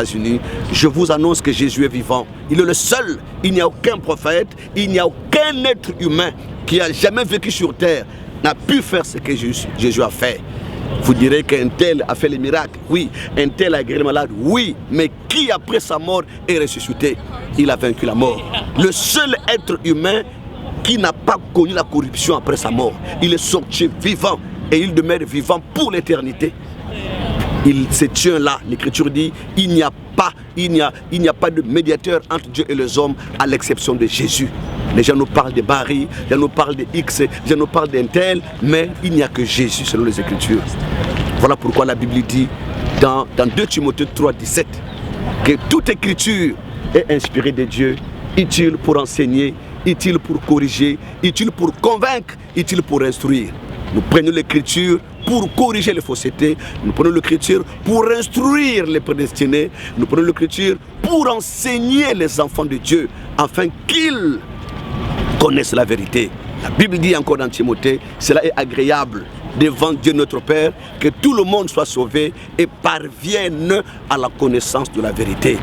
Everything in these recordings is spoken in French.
États-Unis, je vous annonce que Jésus est vivant. Il est le seul. Il n'y a aucun prophète, il n'y a aucun être humain qui a jamais vécu sur terre n'a pu faire ce que Jésus a fait. Vous direz qu'un tel a fait les miracles, oui. Un tel a guéri les malades, oui. Mais qui après sa mort est ressuscité? Il a vaincu la mort. Le seul être humain qui n'a pas connu la corruption après sa mort. Il est sorti vivant et il demeure vivant pour l'éternité. Il se tient là. L'Écriture dit, il n'y a pas de médiateur entre Dieu et les hommes à l'exception de Jésus. Les gens nous parlent de Barry, les gens nous parlent de X, les gens nous parlent d'un tel, mais il n'y a que Jésus selon les Écritures. Voilà pourquoi la Bible dit dans 2 Timothée 3, 17 que toute Écriture est inspirée de Dieu, utile pour enseigner, utile pour corriger, utile pour convaincre, utile pour instruire. Nous prenons l'Écriture pour corriger les faussetés, nous prenons l'Écriture pour instruire les prédestinés, nous prenons l'Écriture pour enseigner les enfants de Dieu, afin qu'ils connaissent la vérité. La Bible dit encore dans Timothée, cela est agréable devant Dieu notre Père, que tout le monde soit sauvé et parvienne à la connaissance de la vérité.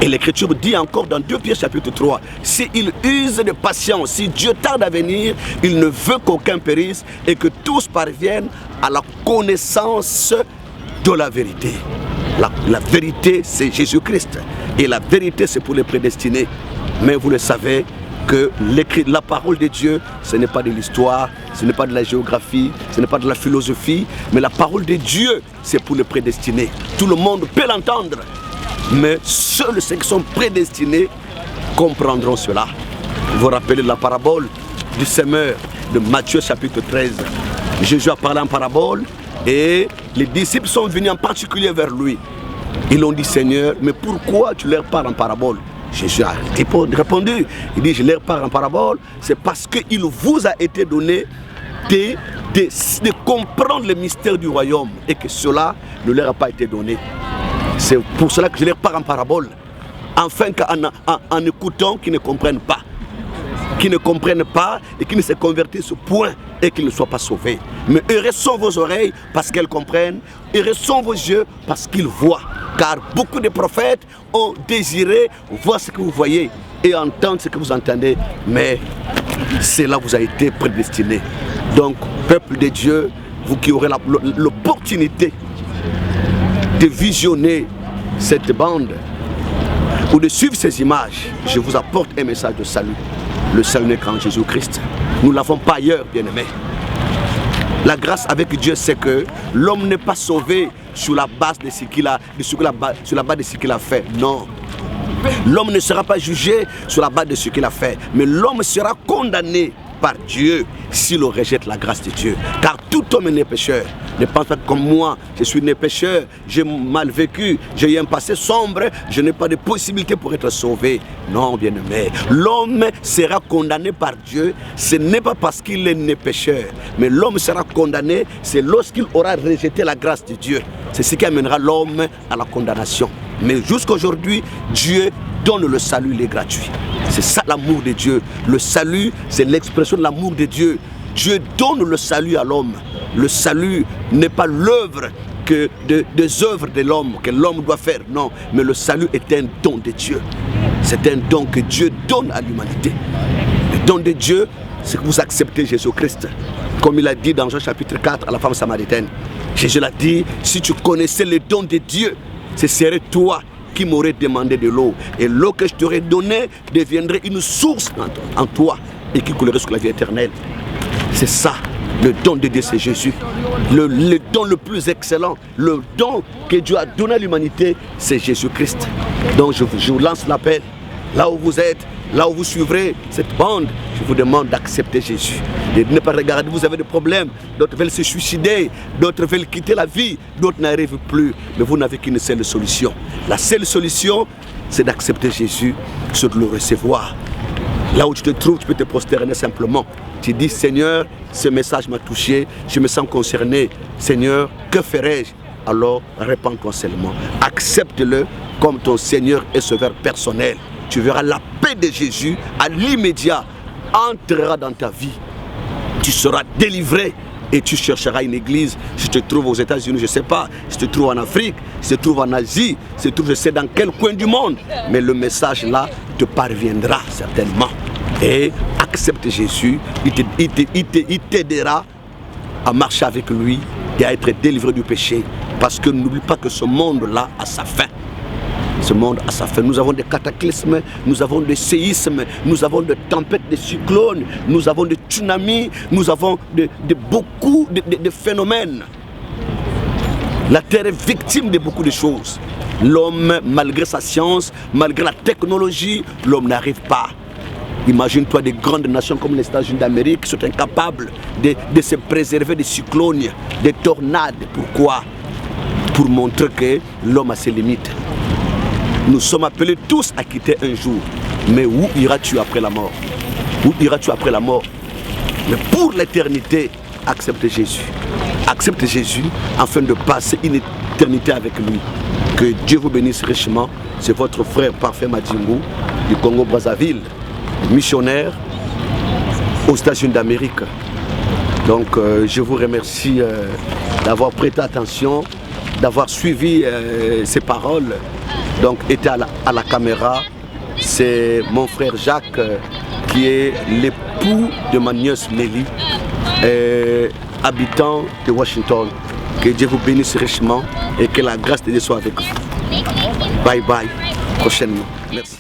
Et l'Écriture dit encore dans 2 Pierre chapitre 3, s'il use de patience, si Dieu tarde à venir, il ne veut qu'aucun périsse et que tous parviennent à la connaissance de la vérité. La vérité, c'est Jésus-Christ. Et la vérité, c'est pour les prédestinés. Mais vous le savez, que la parole de Dieu, ce n'est pas de l'histoire, ce n'est pas de la géographie, ce n'est pas de la philosophie, mais la parole de Dieu, c'est pour les prédestinés. Tout le monde peut l'entendre, mais seuls ceux qui sont prédestinés comprendront cela. Vous vous rappelez la parabole du semeur de Matthieu chapitre 13. Jésus a parlé en parabole et les disciples sont venus en particulier vers lui. Ils ont dit, Seigneur, mais pourquoi tu leur parles en parabole? Jésus a répondu, il dit, je leur parle en parabole, c'est parce qu'il vous a été donné de comprendre le mystère du royaume et que cela ne leur a pas été donné. C'est pour cela que je leur parle en parabole, afin qu'en écoutant, qu'ils ne comprennent pas. Qui ne comprennent pas et qui ne se convertissent au point et qu'ils ne soient pas sauvés. Mais heureux sont vos oreilles parce qu'elles comprennent, heureux sont vos yeux parce qu'ils voient. Car beaucoup de prophètes ont désiré voir ce que vous voyez et entendre ce que vous entendez, mais cela vous a été prédestiné. Donc, peuple de Dieu, vous qui aurez l'opportunité de visionner cette bande ou de suivre ces images, je vous apporte un message de salut. Le salut n'est qu'en Jésus-Christ. Nous ne l'avons pas ailleurs, bien-aimés. La grâce avec Dieu, c'est que l'homme n'est pas sauvé sur la base de ce qu'il a, sur la base de ce qu'il a fait. Non. L'homme ne sera pas jugé sur la base de ce qu'il a fait, mais l'homme sera condamné par Dieu s'il rejette la grâce de Dieu. Car tout homme est né pécheur. Ne pense pas comme moi, je suis né pécheur, j'ai mal vécu, j'ai eu un passé sombre, je n'ai pas de possibilité pour être sauvé. Non, bien-aimé, l'homme sera condamné par Dieu, ce n'est pas parce qu'il est né pécheur, mais l'homme sera condamné, c'est lorsqu'il aura rejeté la grâce de Dieu. C'est ce qui amènera l'homme à la condamnation. Mais jusqu'aujourd'hui, Dieu donne le salut, il est gratuit. C'est ça l'amour de Dieu. Le salut, c'est l'expression de l'amour de Dieu. Dieu donne le salut à l'homme. Le salut n'est pas l'œuvre des œuvres de l'homme, que l'homme doit faire. Non, mais le salut est un don de Dieu. C'est un don que Dieu donne à l'humanité. Le don de Dieu, c'est que vous acceptez Jésus-Christ. Comme il a dit dans Jean chapitre 4 à la femme samaritaine. Jésus l'a dit, si tu connaissais le don de Dieu, ce serait toi qui m'aurais demandé de l'eau. Et l'eau que je t'aurais donnée deviendrait une source en toi et qui coulerait sur la vie éternelle. C'est ça, le don de Dieu, c'est Jésus. Le don le plus excellent, le don que Dieu a donné à l'humanité, c'est Jésus-Christ. Donc je vous lance l'appel, là où vous êtes, là où vous suivrez cette bande, je vous demande d'accepter Jésus. Et de ne pas regarder, vous avez des problèmes, d'autres veulent se suicider, d'autres veulent quitter la vie, d'autres n'arrivent plus. Mais vous n'avez qu'une seule solution. La seule solution, c'est d'accepter Jésus, c'est de le recevoir. Là où tu te trouves, tu peux te prosterner simplement. Tu dis, Seigneur, ce message m'a touché, je me sens concerné. Seigneur, que ferai-je? Alors, répands-toi seulement. Accepte-le comme ton Seigneur et Sauveur personnel. Tu verras la paix de Jésus à l'immédiat entrera dans ta vie. Tu seras délivré et tu chercheras une église. Si tu te trouves aux États-Unis, je ne sais pas. Si tu te trouves en Afrique, si tu te trouves en Asie, si tu te trouves je sais dans quel coin du monde. Mais le message là te parviendra certainement. Et accepte Jésus, il t'aidera à marcher avec lui et à être délivré du péché. Parce que n'oublie pas que ce monde-là a sa fin. Ce monde a sa fin. Nous avons des cataclysmes, nous avons des séismes, nous avons des tempêtes, des cyclones, nous avons des tsunamis, nous avons beaucoup de phénomènes. La terre est victime de beaucoup de choses. L'homme, malgré sa science, malgré la technologie, l'homme n'arrive pas. Imagine-toi des grandes nations comme les États-Unis d'Amérique qui sont incapables de se préserver des cyclones, des tornades. Pourquoi? Pour montrer que l'homme a ses limites. Nous sommes appelés tous à quitter un jour. Mais où iras-tu après la mort? Où iras-tu après la mort? Mais pour l'éternité, accepte Jésus. Accepte Jésus afin de passer une éternité avec lui. Que Dieu vous bénisse richement. C'est votre frère Parfait Madingu du Congo-Brazzaville, missionnaire aux États-Unis d'Amérique. Donc je vous remercie d'avoir prêté attention, d'avoir suivi ces paroles. Donc était à la caméra, c'est mon frère Jacques qui est l'époux de ma nièce Nelly, habitant de Washington. Que Dieu vous bénisse richement et que la grâce de Dieu soit avec vous. Bye bye, prochainement. Merci.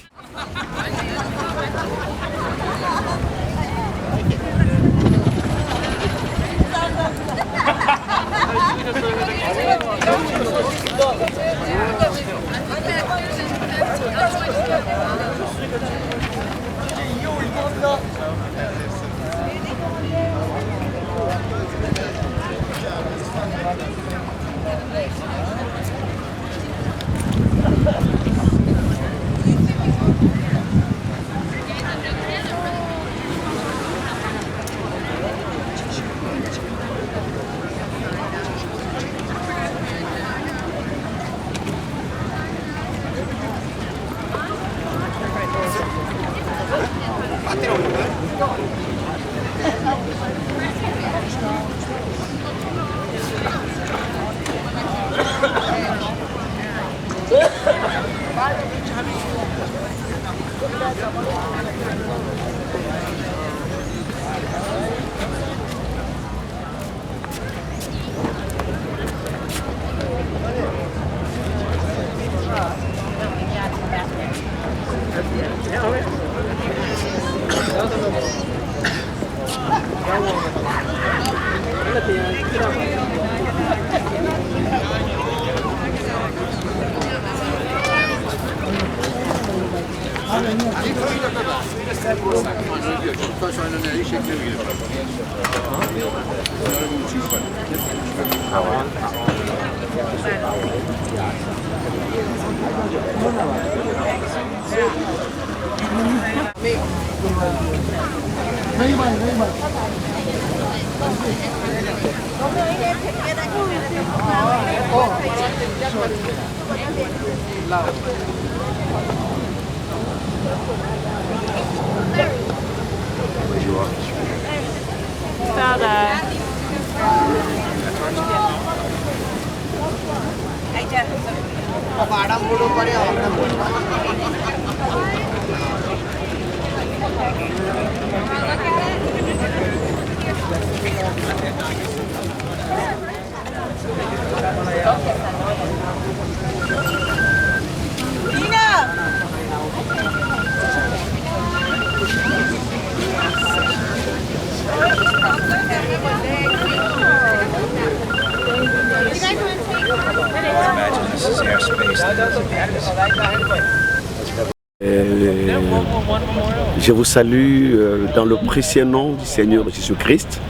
Je vous salue dans le précieux nom du Seigneur Jésus-Christ.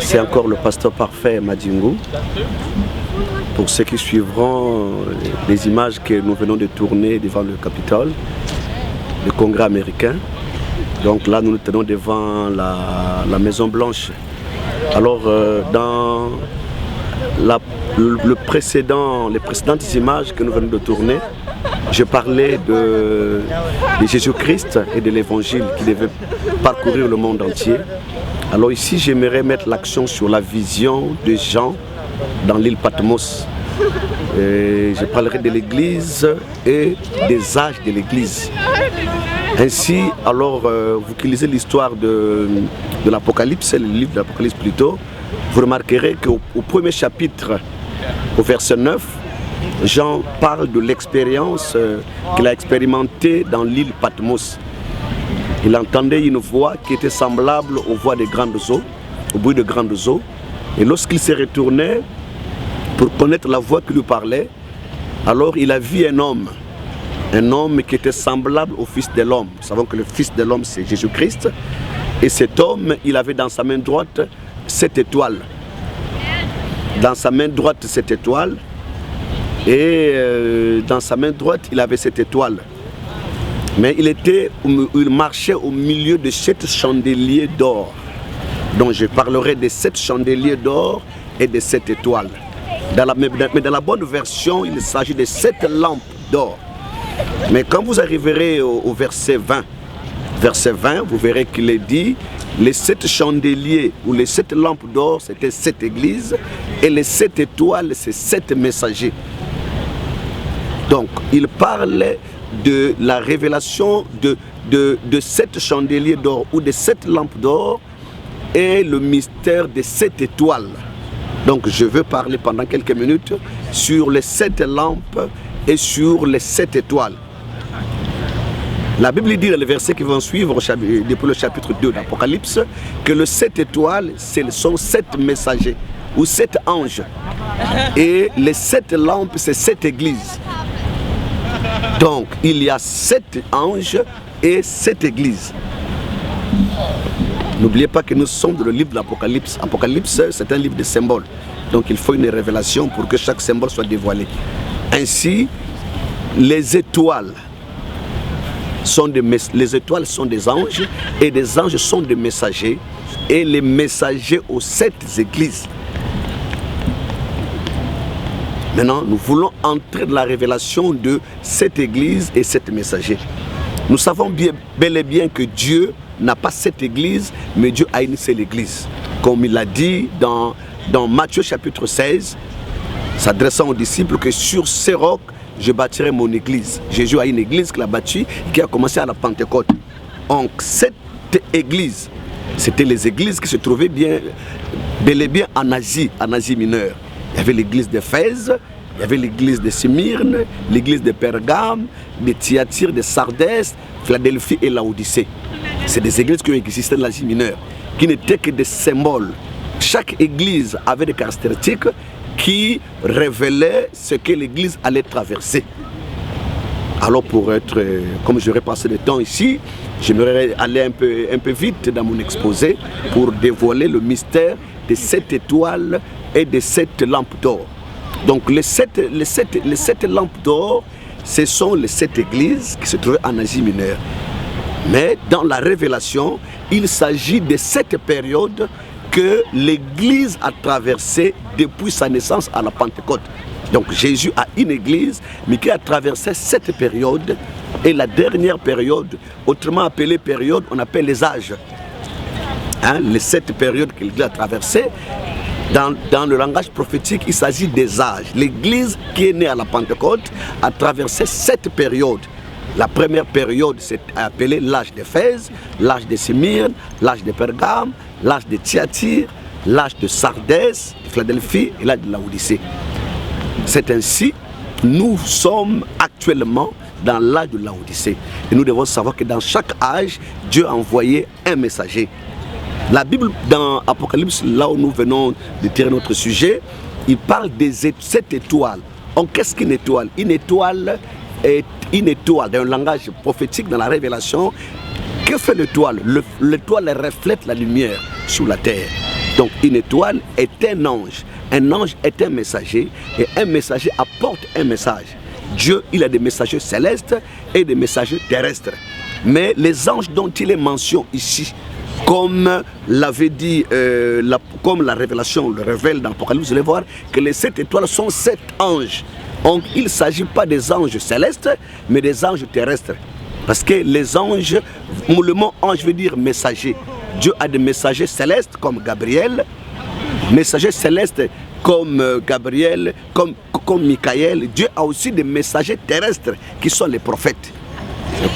C'est encore le pasteur Parfait Madingu. Pour ceux qui suivront les images que nous venons de tourner devant le Capitole, le Congrès américain. Donc là, nous nous tenons devant la Maison Blanche. Alors, dans les précédentes images que nous venons de tourner, je parlais de Jésus-Christ et de l'Évangile qui devait parcourir le monde entier Alors ici, j'aimerais mettre l'accent sur la vision de Jean dans l'île Patmos. Je parlerai de l'Église et des âges de l'Église. Ainsi, alors, vous qui lisez l'histoire de l'Apocalypse, le livre de l'Apocalypse plutôt, vous remarquerez qu'au premier chapitre, au verset 9, Jean parle de l'expérience qu'il a expérimentée dans l'île Patmos. Il entendait une voix qui était semblable aux voix des grandes eaux, au bruit de grandes eaux. Et lorsqu'il s'est retourné pour connaître la voix qui lui parlait, alors il a vu un homme qui était semblable au Fils de l'homme. Nous savons que le Fils de l'homme, c'est Jésus-Christ. Et cet homme, il avait dans sa main droite 7 étoiles. Dans sa main droite, 7 étoiles. Et dans sa main droite, il avait 7 étoiles. Mais il marchait au milieu de 7 chandeliers d'or. Donc je parlerai des 7 chandeliers d'or et des 7 étoiles. Mais dans la bonne version, il s'agit de 7 lampes d'or. Mais quand vous arriverez au verset 20, vous verrez qu'il est dit, les 7 chandeliers ou les 7 lampes d'or, c'était 7 églises, et les 7 étoiles, c'est 7 messagers. Donc, il parle de la révélation de 7 chandeliers d'or ou de 7 lampes d'or et le mystère des 7 étoiles. Donc, je veux parler pendant quelques minutes sur les 7 lampes et sur les 7 étoiles. La Bible dit dans les versets qui vont suivre depuis le chapitre 2 d'Apocalypse que les 7 étoiles sont 7 messagers ou 7 anges. Et les 7 lampes, c'est 7 églises. Donc, il y a 7 anges et 7 églises. N'oubliez pas que nous sommes dans le livre de l'Apocalypse. Apocalypse, c'est un livre de symboles. Donc, il faut une révélation pour que chaque symbole soit dévoilé. Ainsi, les étoiles sont des anges et des anges sont des messagers et les messagers aux 7 églises. Maintenant, nous voulons entrer dans la révélation de cette église et 7 messagers. Nous savons bel et bien que Dieu n'a pas 7 églises, mais Dieu a une seule église. Comme il l'a dit dans Matthieu chapitre 16, s'adressant aux disciples, que sur ces rocs, je bâtirai mon église. Jésus a une église qu'il a bâtie, qui a commencé à la Pentecôte. Donc, cette église, c'était les églises qui se trouvaient bel et bien en Asie mineure. Il y avait l'église d'Éphèse, il y avait l'église de Smyrne, l'église de Pergame, de Thyatire, de Sardès, Philadelphie et Laodicée. C'est des églises qui ont existé dans l'Asie mineure, qui n'étaient que des symboles. Chaque église avait des caractéristiques qui révélaient ce que l'église allait traverser. Alors pour être, comme j'aurais passé le temps ici, j'aimerais aller un peu vite dans mon exposé pour dévoiler le mystère des 7 étoiles et des 7 lampes d'or. Donc les 7 lampes d'or, ce sont les 7 églises qui se trouvaient en Asie mineure. Mais dans la révélation, il s'agit de 7 périodes que l'église a traversées depuis sa naissance à la Pentecôte. Donc Jésus a une église, mais qui a traversé 7 périodes. Et la dernière période, autrement appelée période, on appelle les âges. Les 7 périodes que l'église a traversées, dans le langage prophétique, il s'agit des âges. L'église qui est née à la Pentecôte a traversé 7 périodes. La première période, c'est appelée l'âge d'Éphèse, l'âge de Smyrne, l'âge de Pergame, l'âge de Thyatire, l'âge de Sardès, de Philadelphie et l'âge de Laodicée. C'est ainsi, nous sommes actuellement dans l'âge de Laodicée. Et nous devons savoir que dans chaque âge, Dieu a envoyé un messager. La Bible, dans Apocalypse, là où nous venons de tirer notre sujet, il parle des 7 étoiles. Donc, qu'est-ce qu'une étoile? Une étoile est une étoile, dans un langage prophétique, dans la révélation. Que fait l'étoile? L'étoile reflète la lumière sur la terre. Donc, une étoile est un ange. Un ange est un messager et un messager apporte un message. Dieu, il a des messagers célestes et des messagers terrestres. Mais les anges dont il est mention ici, comme l'avait dit, comme la révélation le révèle dans l'Apocalypse, vous allez voir que les 7 étoiles sont 7 anges. Donc il ne s'agit pas des anges célestes, mais des anges terrestres. Parce que les anges, le mot ange veut dire messager. Dieu a des messagers célestes comme Gabriel, messagers célestes comme Gabriel, comme Michael. Dieu a aussi des messagers terrestres qui sont les prophètes.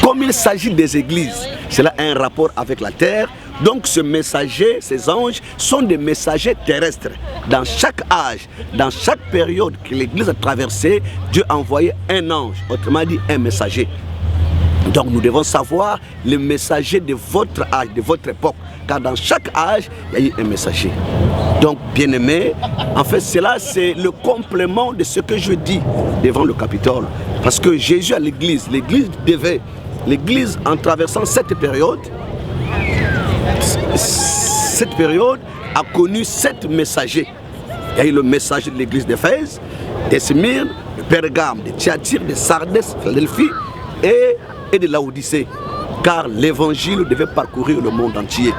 Comme il s'agit des églises, cela a un rapport avec la terre. Donc ces messagers, ces anges, sont des messagers terrestres. Dans chaque âge, dans chaque période que l'église a traversée, Dieu a envoyé un ange, autrement dit un messager. Donc nous devons savoir le messager de votre âge, de votre époque. Car dans chaque âge, il y a eu un messager. Donc, bien-aimés, en fait, cela c'est le complément de ce que je dis devant le Capitole. Parce que Jésus à l'église en traversant cette période a connu 7 messagers. Il y a eu le messager de l'église d'Éphèse, de Smyrne, de Pergame, de Thyatire, de Sardes, de Philadelphie et de Laodicée. Car l'évangile devait parcourir le monde entier,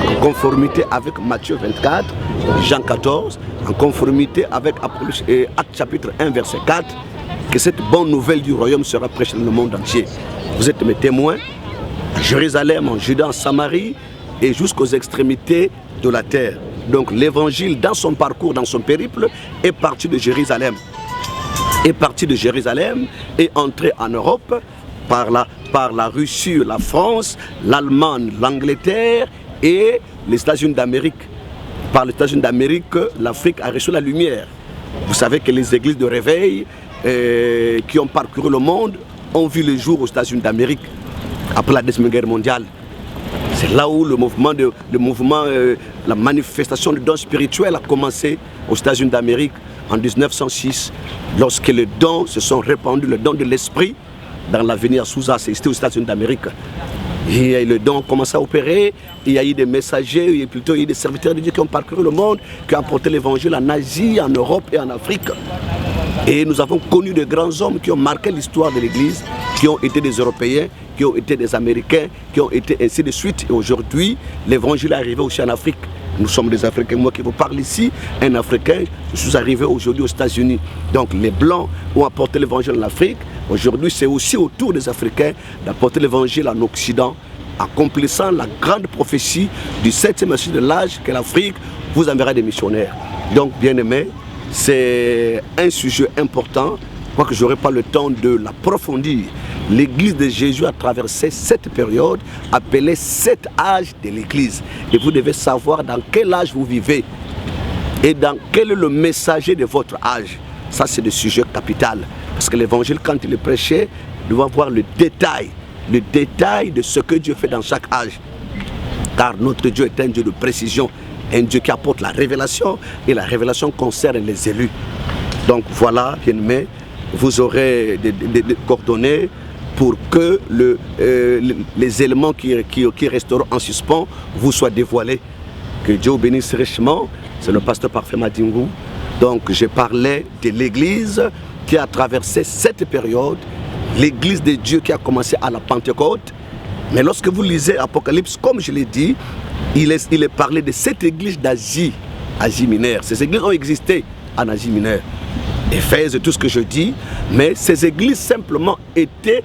en conformité avec Matthieu 24, Jean 14, en conformité avec Actes chapitre 1, verset 4, que cette bonne nouvelle du royaume sera prêchée dans le monde entier. Vous êtes mes témoins, à Jérusalem, en Judée, en Samarie, et jusqu'aux extrémités de la terre. Donc l'évangile, dans son parcours, dans son périple, est parti de Jérusalem. Est entré en Europe, par la Russie, la France, l'Allemagne, l'Angleterre et les États-Unis d'Amérique. Par les États-Unis d'Amérique, l'Afrique a reçu la lumière. Vous savez que les églises de réveil qui ont parcouru le monde ont vu le jour aux États-Unis d'Amérique après la Deuxième Guerre mondiale. C'est là où la manifestation du don spirituel a commencé aux États-Unis d'Amérique en 1906, lorsque les dons se sont répandus, le don de l'esprit, dans l'avenir Sousa, c'était aux États-Unis d'Amérique. Et le don commence à opérer, il y a eu des messagers, il y a eu des serviteurs de Dieu qui ont parcouru le monde, qui ont apporté l'évangile en Asie, en Europe et en Afrique. Et nous avons connu de grands hommes qui ont marqué l'histoire de l'Église, qui ont été des Européens, qui ont été des Américains, qui ont été ainsi de suite. Et aujourd'hui, l'évangile est arrivé aussi en Afrique. Nous sommes des Africains, moi qui vous parle ici, un Africain, je suis arrivé aujourd'hui aux États-Unis. Donc les Blancs ont apporté l'évangile en Afrique. Aujourd'hui, c'est aussi au tour des Africains d'apporter l'évangile en Occident, accomplissant la grande prophétie du 7e siècle de l'âge que l'Afrique vous enverra des missionnaires. Donc, bien-aimés, c'est un sujet important, quoique je n'aurai pas le temps de l'approfondir. L'Église de Jésus a traversé cette période appelée 7 âges de l'Église. Et vous devez savoir dans quel âge vous vivez et dans quel est le messager de votre âge. Ça, c'est le sujet capital. Parce que l'évangile, quand il est prêché, nous devons voir le détail de ce que Dieu fait dans chaque âge. Car notre Dieu est un Dieu de précision, un Dieu qui apporte la révélation, et la révélation concerne les élus. Donc voilà, bien-aimés, vous aurez des coordonnées pour que les éléments qui resteront en suspens vous soient dévoilés. Que Dieu vous bénisse richement. C'est le pasteur Parfait Madingou. Donc je parlais de l'Église qui a traversé cette période, l'Église de Dieu qui a commencé à la Pentecôte. Mais lorsque vous lisez Apocalypse, comme je l'ai dit, il est parlé de cette Église d'Asie, Asie mineure. Ces églises ont existé en Asie mineure. Éphèse, tout ce que je dis, mais ces églises simplement étaient